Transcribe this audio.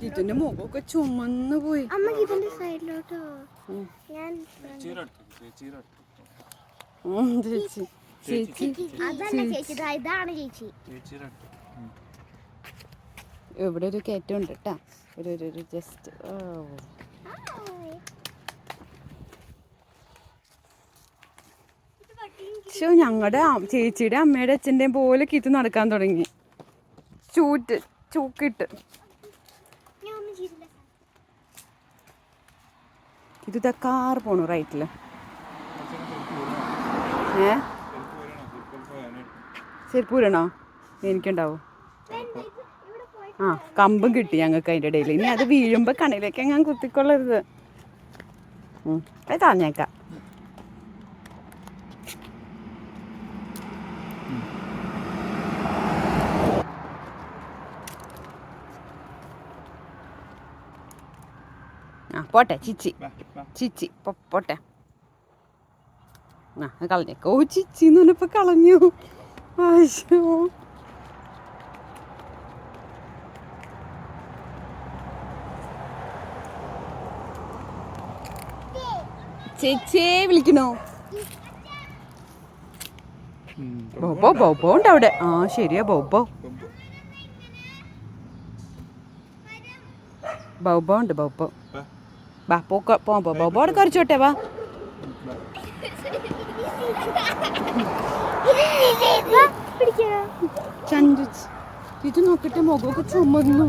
ഇതിന്റെ മുഖമൊക്കെ ചുമന്നു പോയി. ഇവിടെ ഒരു കയറ്റം ഉണ്ട് കേട്ടാ. ഒരു ജസ്റ്റ് ഞങ്ങളുടെ ചേച്ചിയുടെ അമ്മയുടെ അച്ഛൻ്റെയും പോലെ കീത്ത് നടക്കാൻ തുടങ്ങി. ചൂക്കിട്ട് ഇത് കാർ പോണു റൈറ്റില്. ചെരുപ്പൂരണോ? എനിക്കുണ്ടാവും. ആ കമ്പും കിട്ടി ഞങ്ങൾക്ക് അതിൻ്റെ ഇടയിൽ. ഇനി അത് വീഴുമ്പോൾ കണ്ണിലേക്ക് ഞാൻ കുത്തിക്കൊള്ളരുത്. അത് താഞ്ഞേക്കാം. ആ പോട്ടെ ചിച്ചി പോട്ടെ. ആ കളഞ്ഞേക്ക. ഓ ചിച്ചിന്ന് പറഞ്ഞപ്പോൾ കളഞ്ഞു. ആശോ ചേച്ചിയെ വിളിക്കണോ? ബോബോ ഉണ്ട് അവിടെ. ആ ശരിയാ ബോബോ ഉണ്ട്. ബോബോ ബാ പോമ്പോ ബോബോ അവിടെ കറിച്ചോട്ടെ. വാ ചന്ദ് ഇത് നോക്കിട്ട് മുഖമൊക്കെ ചുമന്നു.